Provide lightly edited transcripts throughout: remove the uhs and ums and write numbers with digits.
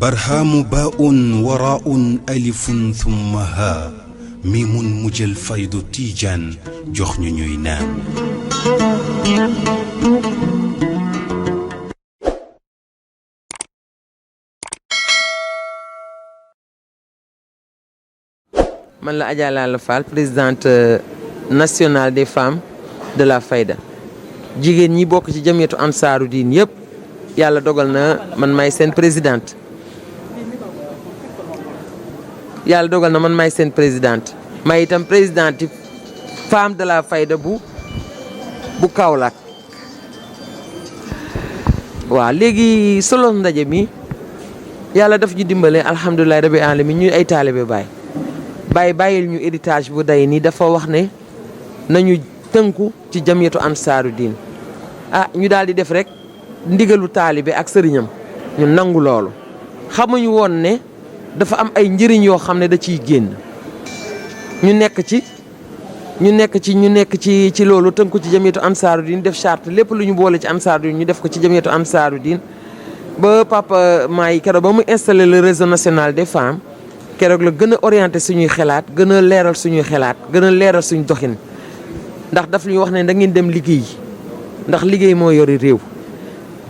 برهام باء وراء ألف ثم ها ميم مجل فيض تيجان جخن نينان man la Adja Lalla Fall présidente nationale des femmes de la Fayda jigéen ñi bokk ci jamiyatu ansaaru diin yëpp yàlla dogal na man may seen présidente may itam présidente femme de la Fayda bu Kaolack waaw léegi solo ndaje mi yàlla daf ñu dimbale alhamdulilah rabbi alamin ñu ay taalibe Baay bàyyil ñu héritage bu day nii dafa wax ne nañu tënku ci jamiyatu ansaaru diin ñu daal di def rek ndigalu taalibe ak sëriñam ñu nangu loolu xamuñu woon ne dafa am ay njëriñ yoo xam ne da ciy génn ñu nekk ci loolu tënku ci jamiyatu ansaaru diin def charte lépp lu ñu boole ci ansaaru diin ñu def ko ci jamiyatu ansaaru diin ba papa Maay keroog ba mu installé le réseau national des femmes keroog la gën a orienté suñuy xalaat gën a leeral suñuy xalaat gën a leeral suñu doxin ndax daf ñu wax ne da ngeen dem liggéey ndax liggéey moo yori réew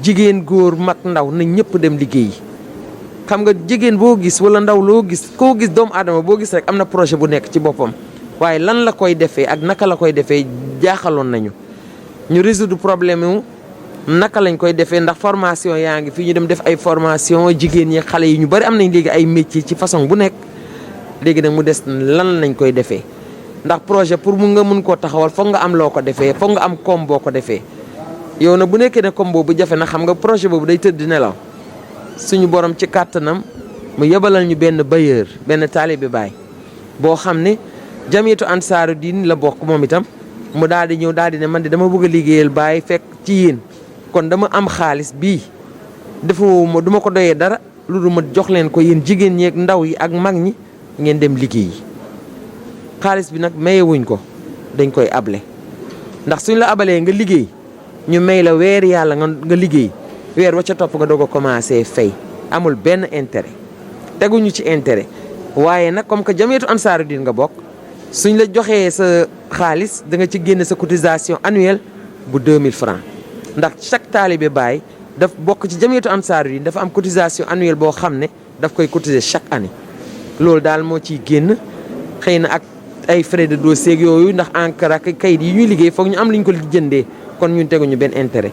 jigéen góor mag ndaw na ñëpp dem liggéey xam nga jigéen boo gis wala ndaw loo gis koo gis doomu aadama boo gis rek am na projet bu nekk ci boppam waaye lan la koy defee ak naka la koy defee jaaxaloon nañu ñu résoudre problème yu naka lañ koy defee ndax formation yaa ngi fii ñu dem def ay formation jigéen ñi xale yi ñu bari am nañ léegi ay métier ci façon bu nekk léegi nag mu des lan lañ koy defee ndax projet pour mu nga mun koo taxawal foog nga am loo ko defee foog nga am koom boo ko defee yow nag bu nekkee ne koom boobu jafe na xam nga projet boobu day tëdd nelaw suñu borom ci kàttanam mu yebalal ñu benn bailleur benn taalibe Baay boo xam ne jamiyatu ansaaru diin la bokk moom itam mu daal di ñëw daal di ne man de dama bëgg a liggéeyal Baay fekk ci yéen kon dama am xaalis bii defuma duma ko doyee dara lu dul ma jox leen ko yéen jigéen ñi ak ndaw yi ak mag ñi ngeen dem liggéey xaalis bi nag mayewuñ ko dañ koy able ndax suñ la abalee nga liggéey ñu may la weer yàlla nga liggéey weer wa ca topp nga doog a commencé fay amul benn intérêt teguñu ci intérêt waaye nag comme que jamiyatu ansaaru diin nga bokk suñ la joxee sa xaalis da nga ci génne sa cotisation annuelle bu 2000 francs ndax chaque taalibe Baay daf bokk ci jamiyatu ansaaru diin dafa am cotisation annuelle boo xam ne daf koy cotiser chaque année loolu daal moo ciy génn xëy na ak ay frais de dossier yooyu ndax encre ak kayit yi ñuy liggéey foog ñu am liñ ko jëndee kon ñun teguñu benn intérêt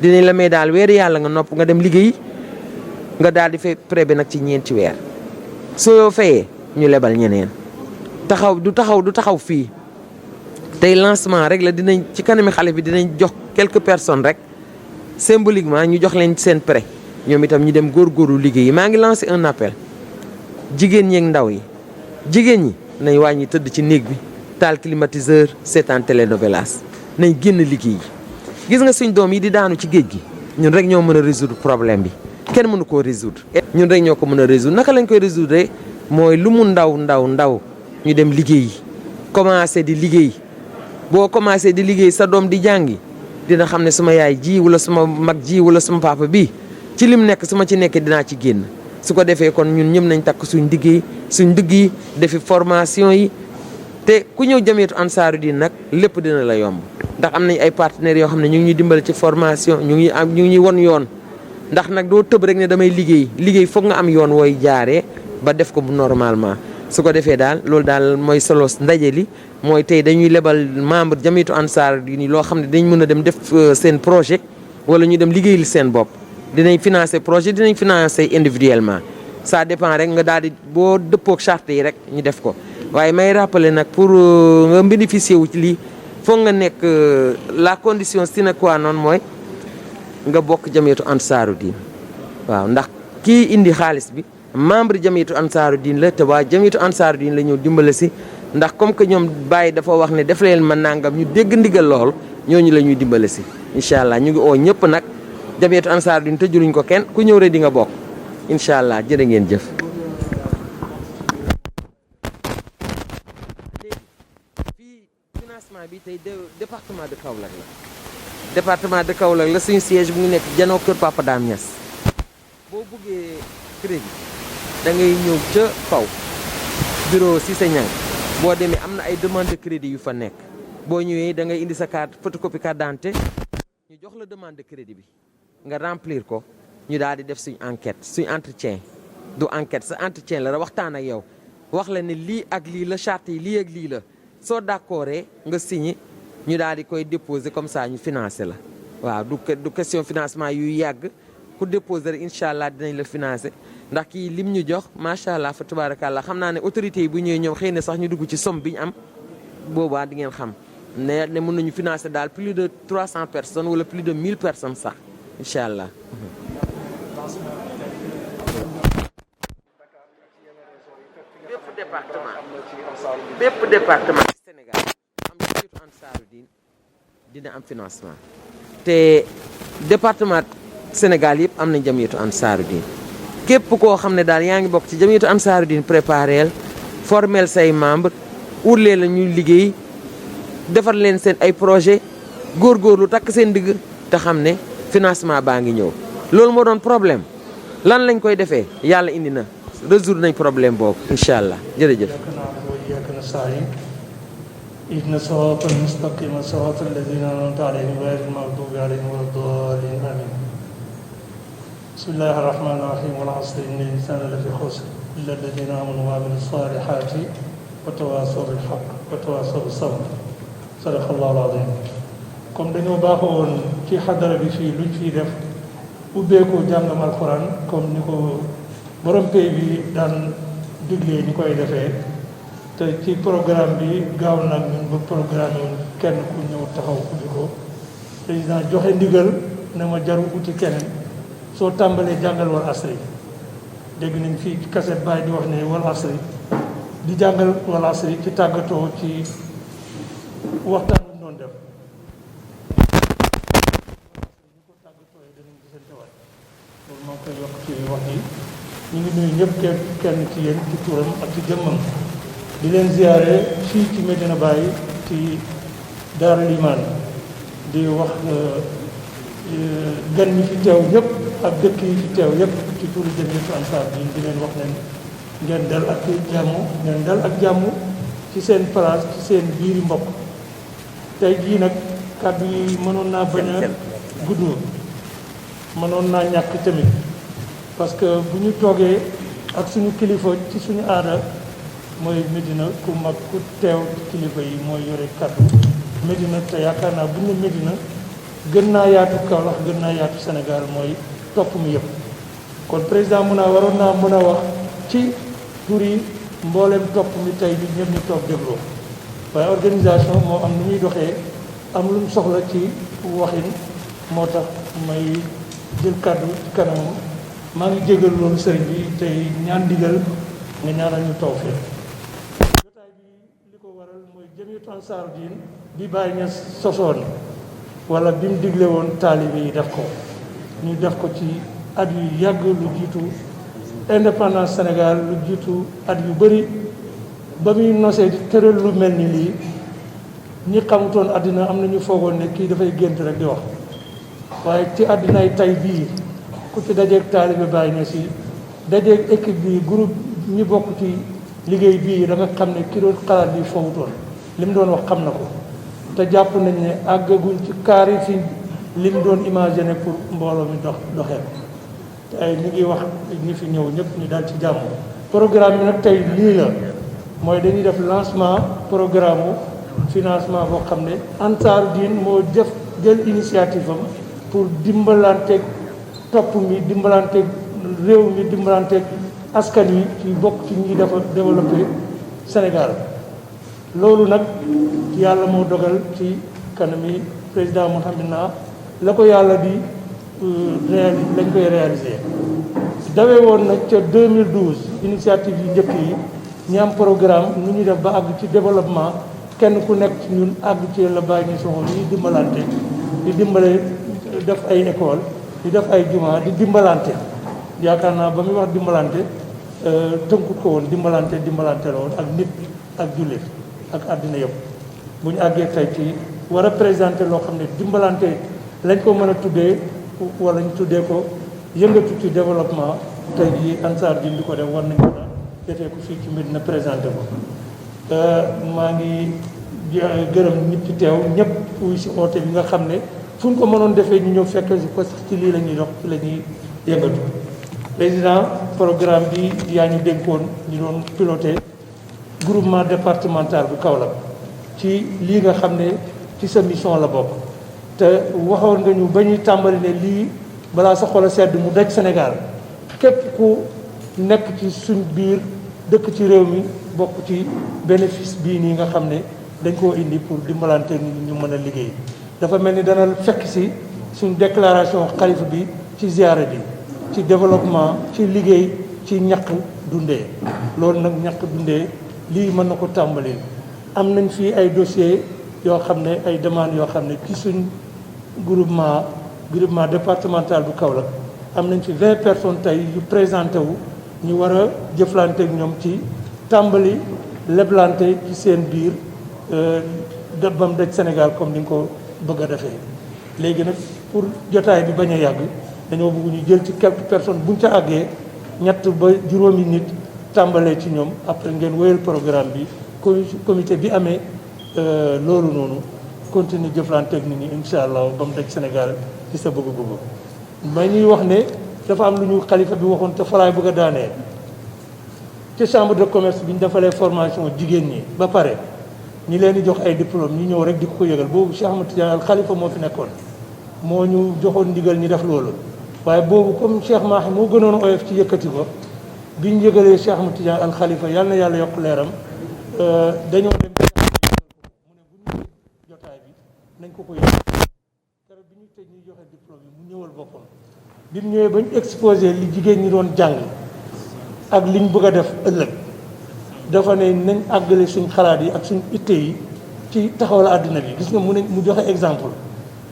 dinañ la may daal weer yàlla nga nopp nga dem liggéey nga daal di fay prêt bi nag ci ñeenti weer soo fayee ñu lebal ñeneen du taxaw fii tey lancement rek la dinañ ci kanami xale bi dinañ jox quelques personnes rek symboliquement ñu jox leen seen prêt ñoom itam ñu dem góorgóorlu liggéey yi maa ngi lancé un appel jigéen ñi ak ndaw yi jigéen ñi nañ wàññi tëdd ci néeg bi taal climatiseur seetaan télénovelas nañ génn liggéey yi gis nga suñ doom yi di daanu ci géej gi ñun rek ñoo mën a résoudre problème bi kenn mënu koo résoudre ñun rek ñoo ko mën a résoudre naka lañ koy résoudre mooy lu mu ndaw ñu dem liggéey yi commencé di liggéey boo commencé di liggéey sa doom di jàngi dina xam ne suma yaay ji wala suma mag ji wala suma papa bi ci lim nekk su ma ci nekkee dinaa ci génn su ko defee kon ñun ñëpp nañ takk suñ digg yi defi formation yi te ku ñëw jamiyatu ansaaru diin nag lépp dina la yomb ndax am nañ ay partenaires yoo xam ne ñu ngi ñuy dimbale ci formation ñu ngi ñuy won yoon ndax nag doo tëb rek ne damay liggéey foog nga am yoon wooy jaaree ba def ko bu normalement su ko defee daal loolu daal mooy solo ndaje li mooy tey dañuy lebal membre jamiyatu ansaaru diin loo xam ne dañ mën a dem def seen projet wala ñu dem liggéeyal seen bopp dinañ financer projet dinañ financer individuellement ça dépend rek nga daal di boo dëppook charte yi rek ñu def ko waaye may rappeler nag pour nga bénéficier wu ci lii foog nga nekk la condition sine qua non mooy nga bokk jamiyatu ansaaru diin waaw ndax kii indi xaalis bi membre jamiyatu ansaaru diin la te waa jamiyatu ansaaru diin la ñëw dimbale si ndax comme que ñoom Baye dafa wax ne def leen ma nangam ñu dégg ndigal lool ñooñu la ñuy dimbale si incha allah ñu ngi oo ñëpp nag jamiyatu ansaaru diin te juruñ ko kenn ku ñëw rek di nga bokk incha allah jërë ngeen jëf. fii financement bi tey département de Kaolack la suñu siège bu ngi nekk janoo kër Papa Dame Niass boo buggee crédit da ngay ñëw ca kaw bureau Cissé Niang boo demee am na ay demande de crédit yu fa nekk boo ñëwee da ngay indi sa carte photocopie carte d'identité ñu jox la demande de crédit bi nga remplir ko ñu daal di def suñ enquête suñ entretien du enquête sa entretien la waxtaan ak yow wax la ne lii ak lii la charte yi lii ak lii la soo d'accordee nga signé ñu daal di koy déposer comme ça ñu financé la waaw du question financement yuy yàgg ku déposer rek incha allah dinañ la financé ndax kii lim ñu jox macha allah fa tabarakallah xam naa ne autorités yi bu ñëwee ñoom xëy na sax ñu dugg ci somme bi ñu am boobaa di ngeen xam ne mën nañu financer daal plus de 300 personnes wala plus de 1000 personnes sax incha allah. bépp département ci Sénégal am jamiyatu Ansaaru Diin dina am financement te département Sénégal yëpp am nañ jamiyatu Ansaaru Diin képp koo xam ne daal yaa ngi bokk ci jamiyatu Ansaaru Diin prépareel formel say membre urlee la ñuy liggéey defar leen seen ay projet góorgóorlu takk seen digg te xam ne financement baa ngi ñëw loolu moo doon problème lan lañ koy defee yàlla indi na résoudre nañ problème boobu incha allah jërëjëf. اهدنا الصراط المستقيم صراط الذين أنعمت عليهم غير المغضوب عليهم ولا الضالين آمين. بسم الله الرحمن الرحيم والعصر إن الإنسان لفي خسر إلا الذين آمنوا وعملوا الصالحات وتواصوا بالحق وتواصوا بالصبر صدق الله العظيم. comme dañoo baaxoon ci xadara bi fii luñ fiy def ubbeeku jàngam alxuraan comme ni ko borom pay bi daan diglee ni koy defee te ci programme bi gaaw nag ñun ba programme woon kenn ku ñëw taxaw ubbi ko président joxe ndigal ne ma jaru uti keneen soo tàmbalee jàngal wal asri dégg nañ fii ci kaset Baay di wax ne wal asri di jàngal wal asri ci tàggatoo ci waxtaan bu doon def ñu ko tàggatoo yi danañ gisante waay loolu moo koy yokk ci wax yi ñu ngi nuyu ñëpp kenn ci yéen ci turam ak ci jëmmam di leen ziare fii ci Medina Baye ci Daarul Iman di wax gan ñi fi teew yëpp ak dëkk yi fi teew yëpp ci turu jamiyatu Ansaar Diin di leen wax leen ngeen dal ak jàmm ngeen dal ak jàmm ci seen place ci seen biiri mbokk tey jii nag kàddu yi mënoon naa bañ a gudd mënoon naa ñàkk tamit parce que bu ñu toogee ak suñu kilifa ci suñu aada mooy Medina ku mag ku teew ci kilifa yi mooy yore kàddu Medina te yaakaar naa bu ñu Medina gën naa yaatu Kaolack gën naa yaatu Sénégal mooy topp mi yëpp kon président waroon naa mën a wax ci tur yi mbooleem topp mi tey bi ñëpp ñu toog dégloo waaye organisation moo am nu muy doxee am lu mu soxla ci waxin moo tax may jël kàddu ci kanamam maa ngi jégal loolu sëriñ bi tey ñaan digal nga ñaanal ñu tawfiq jotaay bi li ko waral mooy jamiyatu Ansaaru Diin bi Baay Ñas sosoon wala bi mu digle woon taalibe yi def ko ñu def ko ci at yu yàgg lu jiitu indépendance Sénégal lu jiitu at yu bëri ba muy nosee di tëral lu mel ni lii ñi xamutoon àddina am na ñu foogoon ne kii dafay gént rek di wax waaye ci àddinaay tay bii ku ci dajeeg taalibe Baay Ñas yi dajeeg équipe bi groupe ñi bokk ci liggéey bii da nga xam ne ki doon xalaat bi fowutoon li mu doon wax xam na ko te jàpp nañ ne àggaguñ ci kaari fi li mu doon imaginer pour mbooloo mi doxee te ay ñu ngi wax ñi fi ñëw ñëpp ñu daal ci jàmm programme bi nag tey lii la mooy dañuy def lancement programme financement boo xam ne Ansaaru Diin moo jël initiative am pour dimbalanteeg topp mi dimbalanteeg réew mi dimbalanteeg askan wi ci bokk ci ñi dafa développé Sénégal loolu nag yàlla moo dogal ci kanami président Mohamed Na la ko yàlla di lañ koy réaliser dawee woon nag ca 2012 initiative yi njëkk yi ñi am programme nu ñuy def ba àgg ci développement kenn ku nekk ci ñun àgg ci la bàyyi ñu soxla ñuy dimbalante di dimbale def ay école di def ay juma di dimbalante yaakaar naa ba muy wax dimbalante tënkut ko woon dimbalante la woon ak nit ak jullit ak àddina yëpp bu ñu àggee tey ci war a présenter loo xam ne dimbalante lañ ko mën a tuddee wala ñu tuddee ko yëngatu ci développement tey jii Ansar Dine di ko def war nañ ko na defee ko fii ci Médina présenté ko maa ngi gërëm nit ci teew ñëpp wuy si oote bi nga xam ne fu ñu ko mënoon defee ñu ñëw fekk si parce que ci lii la ñuy dox ci la ñuy yëngatu président programme bi yaa ñu dénkoon ñu doon piloté groupement départemental bu Kaolack ci lii nga xam ne ci sa mission la bokk te waxoon nga ñu ba ñuy tàmbali ne lii balaa sa xol a sedd mu daj Sénégal képp ku nekk ci suñ biir dëkk ci réew mi bokk ci bénéfice bii nii nga xam ne dañ koo indi pour dimbalante nit ñu mën a liggéey dafa mel ni dana fekk si suñ déclaration xalifa bi ci ziyaara bi ci développement ci liggéey ci ñaq dundee loolu nag ñaq dundee lii mën na ko tàmbali am nañ fii ay dossiers yoo xam ne ay demandes yoo xam ne ci suñ groupement départemental bu Kaolack am nañ fi 20 personnes tey yu présenté wu ñu war a jëflante ak ñoom ci tàmbali leblante ci seen biir bam daj Sénégal comme ni nga ko bëgg a defee léegi nag pour jotaay bi bañ a yàgg dañoo bëgg ñu jël ci quelques personnes buñ ca àggee ñett ba juróomi nit tàmbalee ci ñoom après ngeen wéyal programme bi comité bi amee loolu noonu continuer jëflante ak nit ñi incha allah ba mu daj Sénégal ci sa bëgg-bëgg may ñuy wax ne dafa am lu ñu xalifa bi waxoon te falaay bëgg a daanee ci chambre de commerce bi ñu defalee formation jigéen ñi ba pare ñi leen di jox ay diplôme ñu ñëw rek di ko yëgal boobu Cheikh Ahmed Tidiane al Khalifa moo fi nekkoon moo ñu joxoon ndigal ñi def loolu waaye boobu comme Cheikh Mahi moo gënoon oyof ci yëkkati ko bi ñu yëgalee Cheikh Ahmed Tidiane al Khalifa yàlla na yàlla yokk leeram dañoo dem mu ne bu ñu jotaay bi nañ ko yëg keroog bi ñu tëj ñuy joxe diplôme yi mu ñëwal boppam bi mu ñëwee ba ñu exposé li jigéen ñi doon jàng ak liñ bëgg a def ëllëg dafa ne nañ àggale suñ xalaat yi ak suñ itte yi ci taxawal àddina bi gis nga mu joxe exemple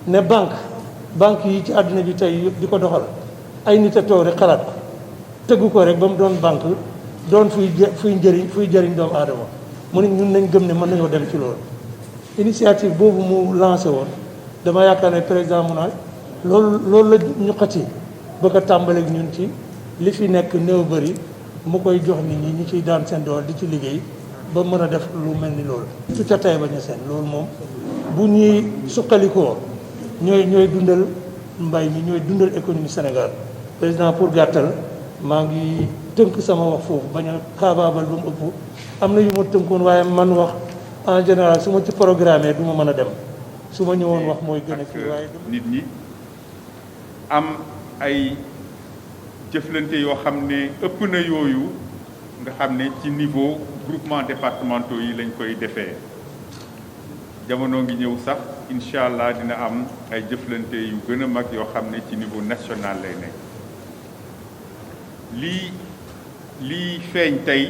ne banque yi ci àddina bi tey yëpp di ko doxal ay nit a toog rek xalaat ko tëggu ko rek ba mu doon banque doon fuy jëriñ doomu aadama mu ne ñun nañ gëm ne mën nañoo dem ci loolu initiative boobu mu lancé woon dama yaakaar ne président mu naan loolu la ñu xati bëgg a tàmbaleeg ñun ci li fi nekk néew bëri mu koy jox nit ñi ñu ciy daan seen doole di ci liggéey ba mën a def lu mel ni loolu su ca tay bañ a seen loolu moom bu ñuy suqalikoo ñooy dundal mbay mi ñooy dundal économie Sénégal président pour gàttal maa ngi tënk sama wax foofu bañ a xaabaabal ba mu ëpp am na yu ma tënkoon waaye man wax en général su ma ci programme du ma mën a dem su ma ñëwoon wax mooy gën a kii waaye nit ñi am ay jëflante yoo xam ne ëpp na yooyu nga xam ne ci niveau groupement départementaux yi lañ koy defee jamono ngi ñëw sax incha allah dina am ay jëflante yu gën a mag yoo xam ne ci niveau national lay nekk lii feeñ tey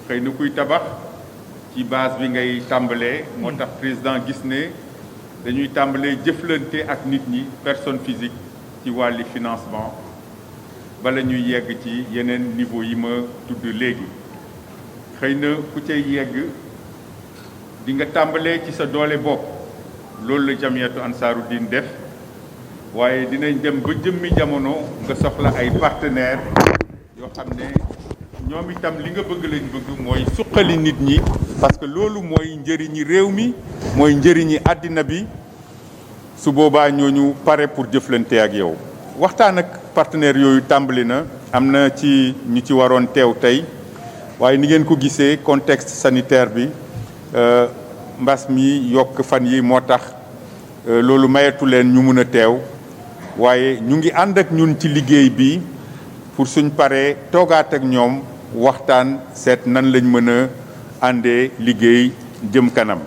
xëy na kuy tabax ci base bi ngay tàmbalee moo tax président gis ne dañuy tàmbalee jëflante ak nit ñi personne physique ci wàlli financement bala ñuy yegg ci yeneen niveau yi ma tudd léegi xëy na ku cay yegg di nga tàmbalee ci sa doole bopp loolu la jamiyatu Ansaaru Diin def waaye dinañ dem ba jëmmi jamono nga soxla ay partenaires yoo xam ne ñoom itam li nga bëgg lañ bëgg mooy suqali nit ñi parce que loolu mooy njëriñi réew mi mooy njëriñi àddina bi su boobaa ñooñu pare pour jëflante ak yow waxtaan ak partenaires yooyu tàmbali na am na ci ñu ci waroon teew tey waaye ni ngeen ko gisee contexte sanitaire bi mbas mi yokk fan yi moo tax loolu mayetu leen ñu mun a teew waaye ñu ngi ànd ak ñun ci liggéey bi pour suñ paree toogaat ak ñoom waxtaan seet nan lañ mën a àndee liggéey jëm kanam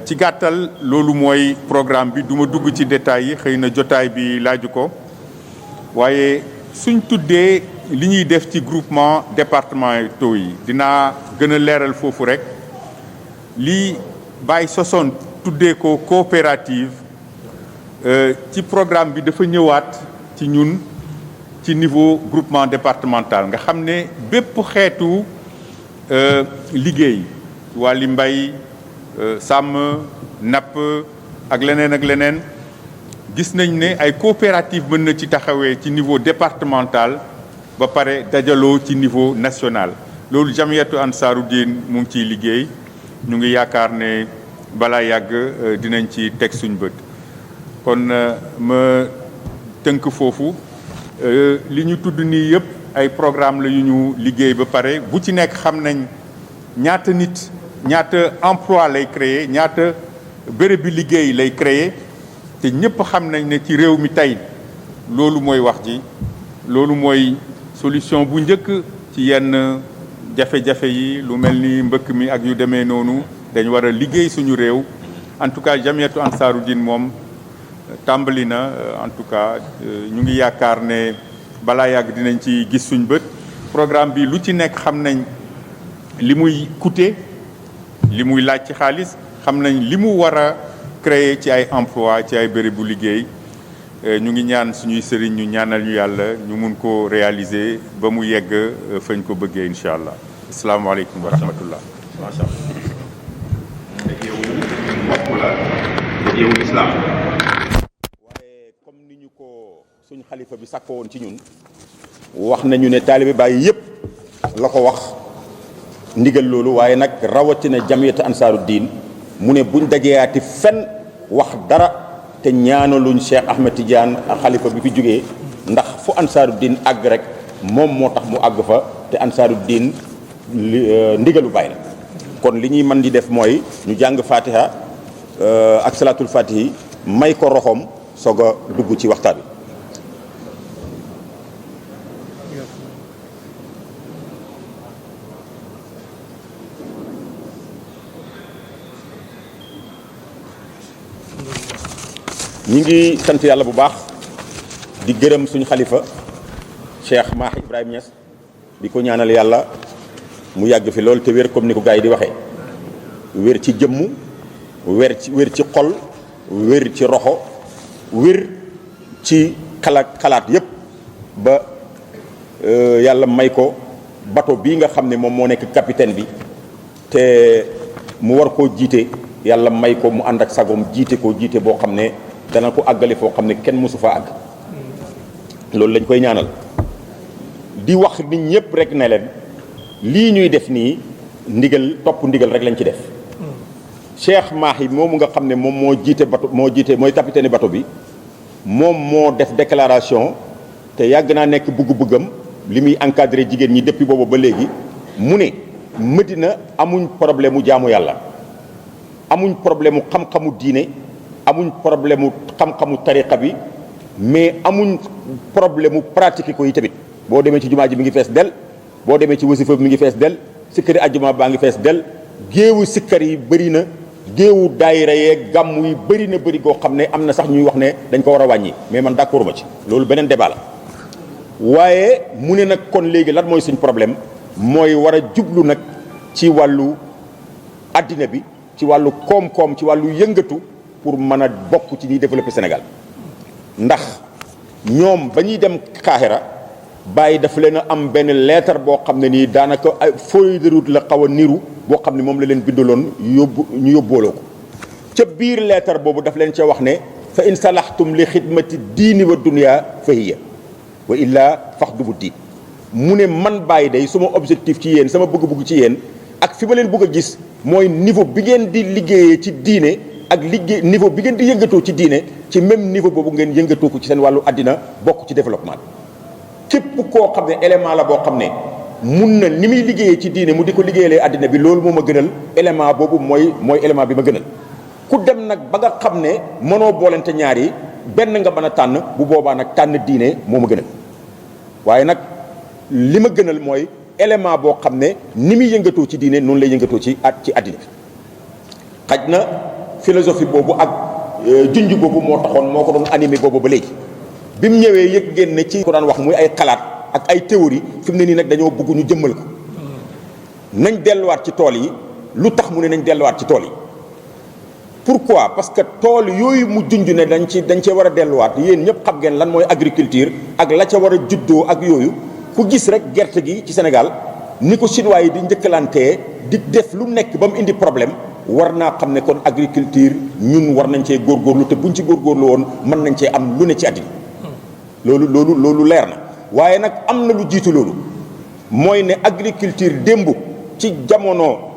ci gàttal loolu mooy programme bi duma dugg ci détails yi xëy na jotaay bi laaju ko waaye suñ tuddee li ñuy def ci groupement départementaux yi dinaa gën a leeral foofu rek lii Baye sosoon tuddee ko coopérative ci programme bi dafa ñëwaat ci ñun ci niveau groupement départemental nga xam ne bépp xeetu liggéey wàlli mbay sàmm napp ak leneen gis nañ ne ay coopérative mën na ci taxawee ci niveau départemental ba pare dajaloo ci niveau national loolu jamiyatu Ansaarud-Din mu ngi ciy liggéey ñu ngi yaakaar ne balaa yàgg dinañ ci teg suñ bët kon ma tënk foofu li ñu tudd nii yëpp ay programme la yu ñu liggéey ba pare bu ci nekk xam nañ ñaata nit ñaata emploi lay créer ñaata béréb bi liggéey lay créer te ñëpp xam nañ ne ci réew mi tey loolu mooy wax ji loolu mooy solution bu njëkk ci yenn jafe-jafe yi lu mel ni mbëkk mi ak yu demee noonu dañ war a liggéey suñu réew en tout cas jamiyatu Ansaarud-Din moom tàmbali na en tout cas ñu ngi yaakaar ne balaa yàgg dinañ ci gis suñ bët programme bi lu ci nekk xam nañ li muy coûter li muy laaj ci xaalis xam nañ li mu war a créer ci ay emploi ci ay bérébu liggéey ñu ngi ñaan suñuy sëriñ ñu ñaanal ñu yàlla ñu mun ko réaliser ba mu yegg fañ ko bëggee incha allah asalaamaaleykum wa rahmatullah macha allah. yow mbokk la yow islam. waaye comme ni ñu ko suñ xalifa bi sàkko woon ci ñun wax nañu ne taalibe Baay yëpp la ko wax ndigal loolu waaye nag rawatina jamiyatu Ansaarud-Din mu ne buñ dajeyaati fenn wax dara te ñaanaluñ Cheikh Ahmed Tidiane ak xalifa bi fi jógee ndax fu Ansaarud-Din àgg rek moom moo tax mu àgg fa te Ansaarud-Din ndigalu Baay la kon li ñuy mën di def mooy ñu jàng fatiha ak salaatul fatihi may ko roxom soog a dugg ci waxtaan bi. ñi ngi sant yàlla bu baax di gërëm suñu xalifa Cheikh Mahi Ibrahima Niass di ko ñaanal yàlla mu yàgg fi lool te wér comme ni ko gars yi di waxee wér ci jëmm wér ci xol wér ci roxo wér ci xalaat yépp ba yàlla may ko bateau bii nga xam ne moom moo nekk capitaine bi te mu war koo jiite yàlla may ko mu ànd ak sagoom jiite boo xam ne dana ko àggale foo xam ne kenn mësu faa àgg loolu lañ koy ñaanal di wax nit ñëpp rek ne leen lii ñuy def nii topp ndigal rek lañ ci def Cheikh Mahi moomu nga xam ne moom moo jiite mooy capitaine bateau bi moom moo def déclaration te yàgg naa nekk bëgg-bëggam li muy encadré jigéen ñi depuis boobu ba léegi mu ne Medina amuñ problème mu jaamu yàlla amuñ problème mu xam-xamu diine amuñ problème mu xam-xamu tariqa bi mais amuñ problème mu pratiquer ko yi tamit boo demee ci jumaa ji mi ngi fees del boo demee ci wasifa bi mi ngi fees del sikkari ajjuma baa ngi fees del géewu sikkar yi bëri na géewu daayira yeeg gàmm yi bëri na bëri goo xam ne am na sax ñuy wax ne dañ ko war a wàññi mais man d'accord ma ci loolu beneen débat la waaye mu ne nag kon léegi lan mooy suñ problème mooy war a jublu nag ci wàllu addina bi ci wàllu koom-koom ci wàllu yëngatu pour mën a bokk ci ñuy développer Sénégal ndax ñoom ba ñuy dem Qahira Baye dafa leen a am benn lettre boo xam ne nii daanaka ay feuille de route la xaw a niru boo xam ne moom la leen bindaloon ñu yóbbooloo ko ca biir lettre boobu daf leen ca wax ne fa in salaxtum li xidmati diini wa dunya fa hiya wa illa faxdumu diin mu ne man Baye day suma objectif ci yéen sama bëgg-bëgg ci yéen ak fi ma leen bëgg a gis mooy niveau bi ngeen di liggéeyee ci diine ak niveau bi ngeen di yëngatoo ci diine ci même niveau boobu ngeen yëngatoo ko ci seen wàllu àddina bokk ci développement képp koo xam ne élément la boo xam ne mun na ni muy liggéeyee ci diine mu di ko liggéeyalee àddina bi loolu moo ma gënal élément boobu mooy élément bi ma gënal ku dem nag ba nga xam ne mënoo boolente ñaar yi benn nga mën a tànn bu boobaa nag tànn diine moo ma gënal waaye nag li ma gënal mooy élément boo xam ne ni muy yëngatoo ci diine noonu lay yëngatoo ci àddina bi xaj na philosophie boobu ak junj boobu moo taxoon moo ko doon animé boobu ba léegi bi mu ñëwee yëg ngeen ne ci ko daan wax muy ay xalaat ak ay théorie fi mu ne nii nag dañoo bëgg ñu jëmmal ko nañ delluwaat ci tool yi lu tax mu ne nañ delluwaat ci tool yi pourquoi parce que tool yooyu mu junj ne dañ cee war a delluwaat yéen ñëpp xam ngeen lan mooy agriculture ak la ca war a juddoo ak yooyu ku gis rek gerte gi ci Sénégal ni ko chinois yi di njëkkalantee di def lu nekk ba mu indi problème war naa xam ne kon agriculture ñun war nañ cee góorgóorlu te buñ ci góorgóorlu woon mën nañ cee am lu ne ci àddina loolu leer na. waaye nag am na lu jiitu loolu mooy ne agriculture démb ci jamono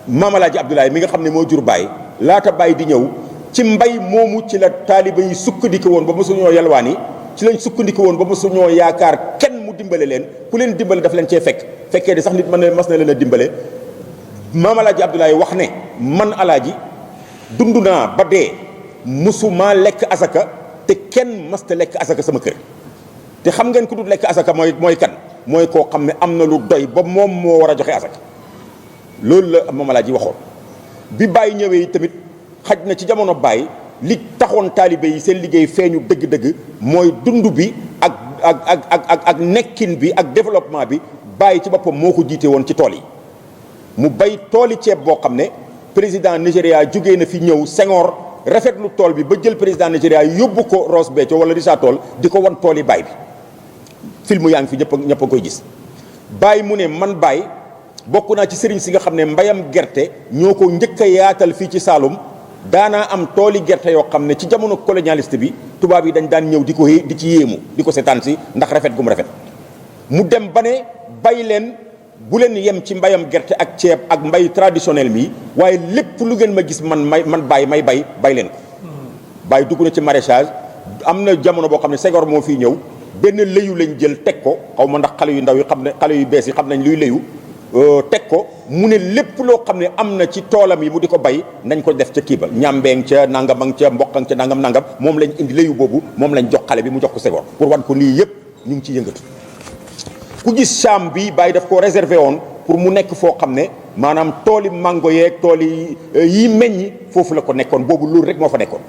Maam Alaaji Abdoulaye mi nga xam ne moo jur Baye laata Baye di ñëw ci mbay moomu ci la taaliba yi sukkandiku woon ba mosuñoo yalwaani ci lañ sukkandiku woon ba mosuñoo yaakaar kenn mu dimbale leen ku leen dimbale daf leen cee fekkee di sax nit mën na mas na leen a dimbale Maam Alaaji Abdoulaye wax ne man alaaji dund naa ba dee musuma lekk asaka te kenn masta lekk asaka sama kër te xam ngeen ku dul lekk asaka mooy kan mooy koo xam ne am na lu doy ba moom moo war a joxe asaka loolu la Maam Alaaji waxoon bi Baye ñëwee tamit xaj na ci jamono Baye li taxoon taalibe yi seen liggéey feeñu dëgg-dëgg mooy dund bi ak nekkin bi ak développement bi Baye ci boppam moo ko jiite woon ci tool yi mu bay tooli ceeb boo xam ne président Nigéria jógee na fi ñëw Senghor rafetlu tool bi ba jël président Nigéria yóbbu ko Ross Béthio wala Richard Toll di ko wan tool yi Baye bi film yaa ngi fi ñëpp a koy gis Baye mu ne man Baye bokk naa ci sëriñ si nga xam ne mbayam gerte ñoo ko njëkk a yaatal fii ci Saloum daanaa am tooli gerte yoo xam ne ci jamono colonialiste bi tubaab yi dañ daan ñëw di ci yéemu di ko seetaan si ndax rafet gu mu rafet mu dem ba ne bay leen bu leen yem ci mbayam gerte ak ceeb ak mbay traditionnel mi waaye lépp lu ngeen ma gis man Baye may bay leen ko Baye dugg na ci maraîchage am na jamono boo xam ne Senghor moo fii ñëw benn lëyu lañ jël teg ko xaw ma ndax xale yu ndaw yi xam ne xale yu bees yi xam nañ luy lëyu teg ko mu ne lépp loo xam ne am na ci toolam yi mu di ko bay nañ ko def ca kii ba ñambeeng ca nangamang ca mboqang ca nangam moom lañ indi lëyu boobu moom lañ jox xale bi mu jox ko Senghor pour wan ko lii yëpp ñu ngi ciy yëngatu ku gis Cham bi Baye daf ko réservé woon pour mu nekk foo xam ne maanaam tooli mango yeeg tooli yi meññi foofu la ko nekkoon boobu loolu rek moo fa nekkoon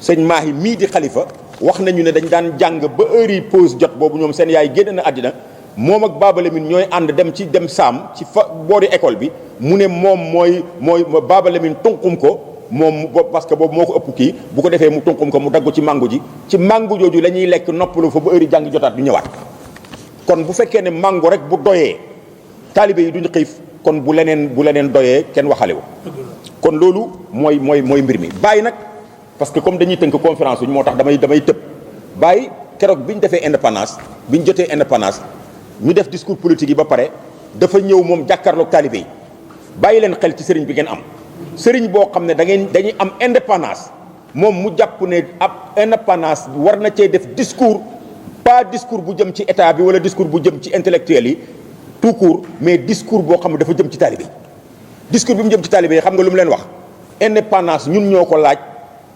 sëñ Mahi mii di xalifa wax nañu ne dañ daan jàng ba heure yi pause jot boobu ñoom seen yaay génn na àddina moom ak Baba Lamine ñooy ànd dem Saam ci fa boori école bi mu ne moom mooy Baba Lamine tunqum ko moom parce que boobu moo ko ëpp kii bu ko defee mu tunqum ko mu dagg ci mango ji ci mango jooju la ñuy lekk noppalu fa ba heure yi jàng jotaat du ñëwaat kon bu fekkee ne mango rek bu doyee taalibe yi duñu xiif kon bu leneen doyee kenn waxalewu kon loolu mooy mbir mi Baye nag parce que comme dañuy tënk conférence uñu moo tax damay tëb Baye keroog bi ñu defee indépendance bi ñu jotee indépendance ñu def discours politique yi ba pare dafa ñëw moom jàkkaarloog taalibe yi bàyyi leen xel ci sëriñ bi ngeen am sëriñ boo xam ne dañuy am indépendance moom mu jàpp ne ab indépendance war na cee def discours pas discours bu jëm ci état bi wala discours bu jëm ci intellectuel yi tout court mais discours boo xam ne dafa jëm ci taalibe yi discours bi mu jëm ci taalibe yi xam nga lu mu leen wax indépendance ñun ñoo ko laaj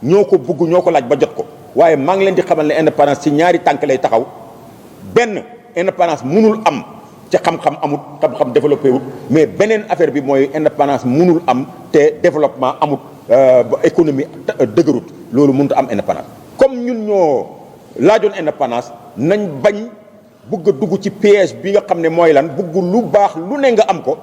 ñoo ko bugg ñoo ko laaj ba jot ko waaye maa ngi leen di xamal ne indépendance ci ñaari tànk lay taxaw benn indépendance munul am ca xam-xam amut xam-xam développé wut mais beneen affaire bi mooy indépendance munul am te développement amut ba économie dëgërut loolu mënut am indépendance comme ñun ñoo laajoon indépendance nañ bañ bugg a dugg ci piège bi nga xam ne mooy lan bugg lu baax lu ne nga am ko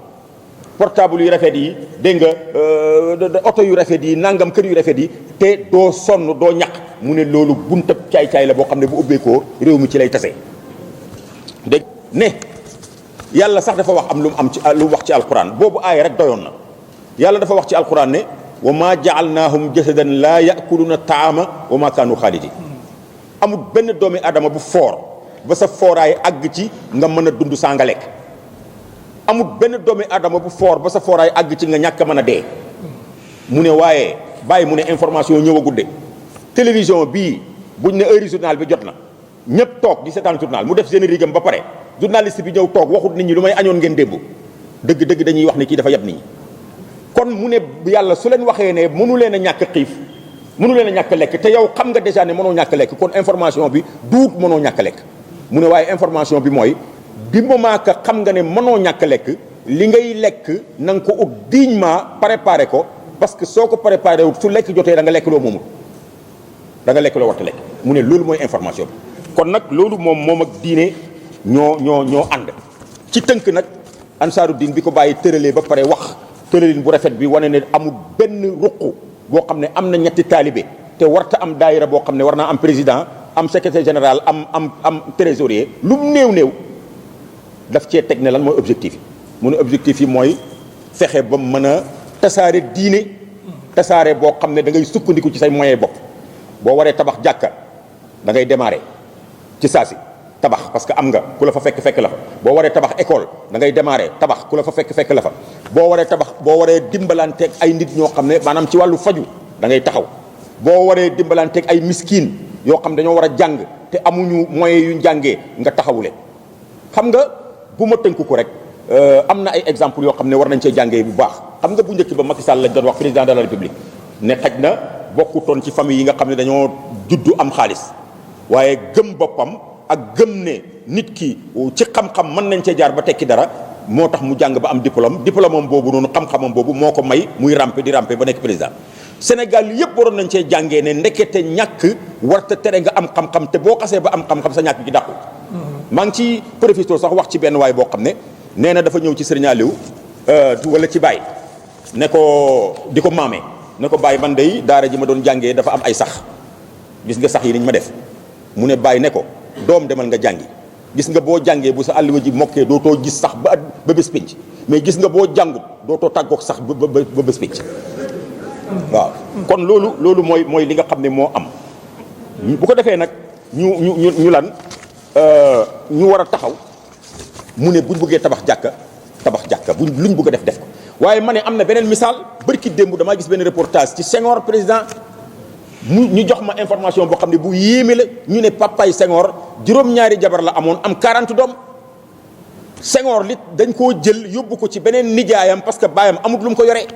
portable yu rafet yi dégg nga oto yu rafet yi nangam kër yu rafet yi te doo sonn doo ñaq mu ne loolu buntab caay-caay la boo xam ne bu ubbeekoo réew mi ci lay tase dégg ne yàlla sax dafa wax am lu mu am ci lu wax ci alquran boobu aaya rek doyoon na yàlla dafa wax ci alquran ne wa ma jaalnaahum jasadan laa yakuluna taama wa ma kaanu xaalidin amul benn doomi adama bu foor ba sa fooraay àgg ci nga mën a dund saa nga lekk amul benn doomi adama bu foor ba sa fooraay àgg ci nga ñàkk a mën a dee mu ne waaye bàyyi mu ne information ñëwagul de télévision bii buñ ne heure journal bi jot na ñëpp toog di seetaan journal mu def générique am ba pare journaliste bi ñëw toog waxut nit ñi lu may añoon ngeen démb dëgg dañuy wax ne kii dafa yab nit ñi kon mu ne yàlla su leen waxee ne mënu leen a ñàkk xiif mënu leen a ñàkk lekk te yow xam nga déjà ne mënoo ñàkk lekk kon information bi duut mënoo ñàkk lekk mu ne waaye information bi mooy bi moment que xam nga ne mënoo ñàkk lekk li ngay lekk na nga ko ut dignement préparé ko parce que soo ko préparé wut su lekk jotee da nga lekk loo moomul da nga lekk loo warta lekk mu ne loolu mooy information bi kon nag loolu moom ak diine ñoo ànd ci tënk nag ansaaru diin bi ko bàyyi tëralee ba pare wax tëralin bu rafet bi wane ne amul benn ruq boo xam ne am na ñetti taalibe te warta am daayira boo xam ne war naa am président am secrétaire général am trésorier lu mu néew daf cee teg ne lan mooy objectif yi mu ne objectif yi mooy fexe ba mën a tasaare diine tasaare boo xam ne da ngay sukkandiku ci say moyen bopp boo waree tabax jàkka da ngay démarrer ci saa si tabax parce que am nga ku la fa fekk la fa boo waree tabax école da ngay démarrer tabax ku la fa fekk la fa boo waree dimbalanteeg ay nit ñoo xam ne maanaam ci wàllu faju da ngay taxaw boo waree dimbalanteeg ay miskin yoo xam dañoo war a jàng te amuñu moyens yu njàngee nga taxawule xam nga bu ma tënku ko rek am na ay exemple yoo xam ne war nañ cee jàngee bu baax xam nga bu njëkk ba Macky Sall lañ doon wax président de la République ne xaj na bokkutoon ci famille yi nga xam ne dañoo juddu am xaalis waaye gëm boppam ak gëm ne nit ki ci xam-xam mën nañ cee jaar ba tekki dara moo tax mu jàng ba am diplôme am boobu noonu xam-xamam boobu moo ko may muy rampe ba nekk président Sénégal yëpp waroon nañ cee jàngee ne ndekete ñàkk warta tere nga am xam-xam te boo xasee ba am xam-xam sa ñàkk gi dàqu maa ngi ci profité sax wax ci benn waay boo xam ne nee na dafa ñëw ci Serigne Aliou wala ci Baye ne ko di ko maamee ne ko Baye man day daara ji ma doon jàngee dafa am ay sax gis nga sax yi niñ ma def mu ne Baye ne ko doom demal nga jàngi gis nga boo jàngee bu sa àlluwa ji mokkee dootoo gis sax ba bés pénc mais gis nga boo jàngut dootoo tàggoog sax ba bés pénc waaw kon loolu mooy li nga xam ne moo am bu ko defee nag ñu lan ñu war a taxaw mu ne buñ bëggee tabax jàkka luñ bëgg a def ko waaye ma ne am na beneen misaal bërki démb damaa gis benn reportage ci Senghor président ñu jox ma information boo xam ne bu yéeme la ñu ne papaay Senghor juróom-ñaari jabar la amoon am 40 doom Senghor li dañ koo jël yóbbu ko ci beneen nijaayam parce que baayam amut lu mu ko yoree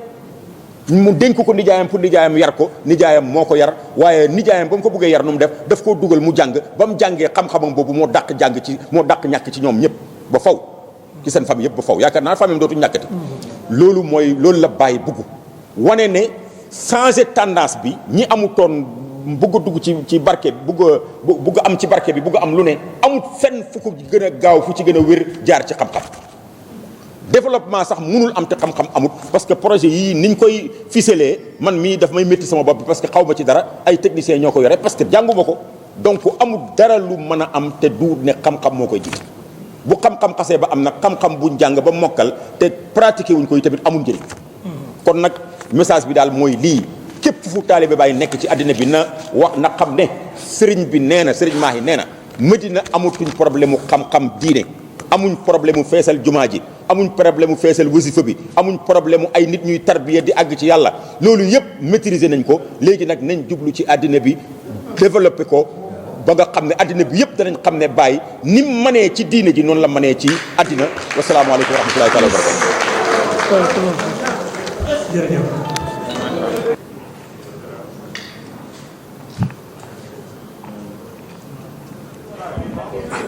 mu dénk ko nijaayam pour nijaayam yar ko nijaayam moo ko yar waaye nijaayam ba mu ko bëggee yar nu mu daf koo dugal mu jàng ba mu jàngee xam-xamam boobu moo dàq ñàkk ci ñoom ñëpp ba faw ci seen famille yëpp ba faw yaakaar naa famille dootuñu ñàkkati loolu la bàyyi bugg wane ne changer tendance bi ñi amutoon bugg a dugg ci barke bugg am ci barke bi bugg am lu ne amut fenn fu ko gën a gaaw fu ci gën a wér jaar ci xam-xam développement sax mënul am te xam-xam amut parce que projet yii niñ koy ficelee man mii daf may métti sama bopp bi parce que xaw ma ci dara ay techniciens ñoo ko yore parce que jànguma ko donc amul dara lu mën a am te du ne xam-xam moo koy jiite bu xam-xam xasee ba am nag xam-xam buñ jàng ba mokkal te pratiqué wuñ koy tamit amul njëriñ kon nag message bi daal mooy lii képp fu taalibe Baay nekk ci àddina bi na xam ne sëriñ bi nee na sëriñ Mahi nee na Medina amatuñ problème mu xam-xam diine amuñ problème mu feesal jumaa ji amuñ problème mu feesal wasifa bi amuñ problème mu ay nit ñuy tarbiya di àgg ci yàlla loolu yëpp maîtriser nañ ko léegi nag nañ jublu ci àddina bi développé ko ba nga xam ne àddina bi yëpp danañ xam ne Baay ni mu mënee ci diine ji noonu la mënee ci àddina wasalaamaaleykum wa rahmatullahi taala wa barakatu.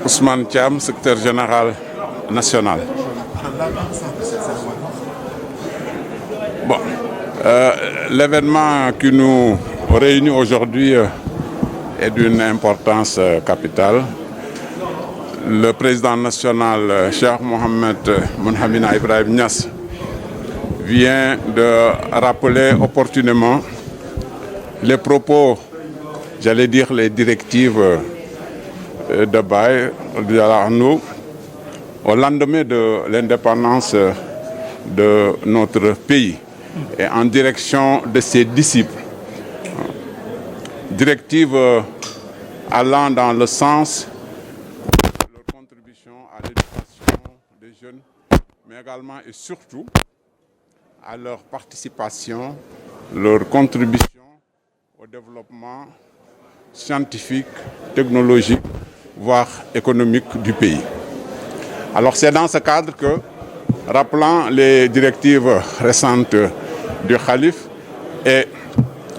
Ousmane Thiam, secrétaire général national. Bon, l'événement qui nous réunit aujourd'hui est d'une importance capitale. Le président national, Cheikh Mohamed Boun Abdallah Ibrahim Niass, vient de rappeler opportunément les propos, j'allais dire les directives de Baye au lendemain de l'indépendance de notre pays et en direction de ses disciples. Directives allant dans le sens de leur contribution à l'éducation des jeunes, mais également et surtout à leur participation, leur contribution au développement scientifique, technologique, voire économique du pays. Alors c'est dans ce cadre que, rappelant les directives récentes du Khalife et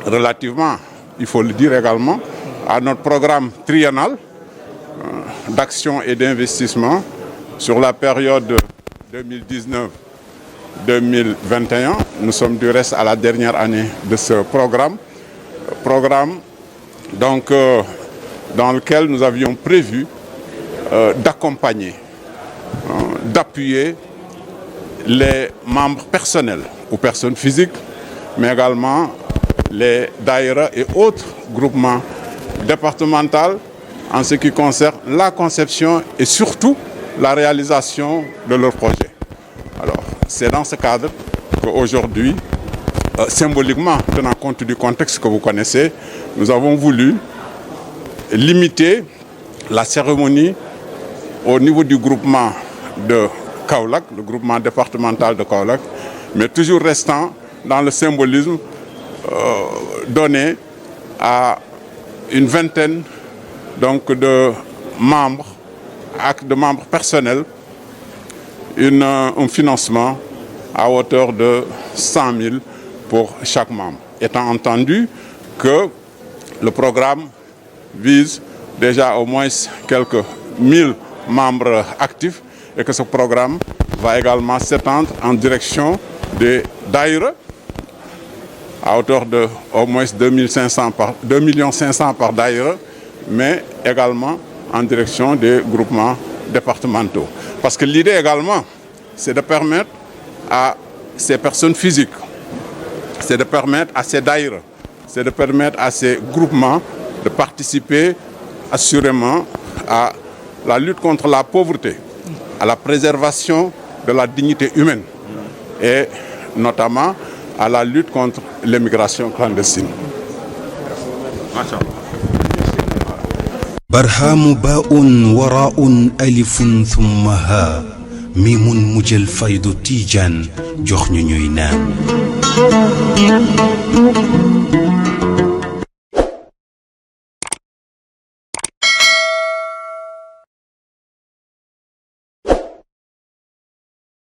relativement, il faut le dire également, à notre programme triennal d'action et d'investissement sur la période 2019-2021, nous sommes du reste à la dernière année de ce programme donc dans lequel nous avions prévu d'accompagner, d'appuyer les membres personnels ou personnes physiques, mais également les daïras et autres groupements départementaux en ce qui concerne la conception et surtout la réalisation de leurs projets. Alors, c'est dans ce cadre qu'aujourd'hui, symboliquement, tenant compte du contexte que vous connaissez, nous avons voulu limiter la cérémonie au niveau du groupement de Kaolack, le groupement départemental de Kaolack, mais toujours restant dans le symbolisme donné à une vingtaine donc de membres personnels, un financement à hauteur de 100 000 pour chaque membre. Étant entendu que le programme vise déjà au moins quelques 1000 membres actifs et que ce programme va également s'étendre en direction des daïra à hauteur de au moins 2 500 par daïra, mais également en direction des groupements départementaux. Parce que l'idée également, c'est de permettre à ces personnes physiques, c'est de permettre à ces daïra, c'est de permettre à ces groupements de participer assurément à la lutte contre la pauvreté, à la préservation de la dignité humaine et notamment à la lutte contre l'immigration clandestine. برهام باء وراء ألف ثم ها ميم مجل فيض تيجان جخن نينان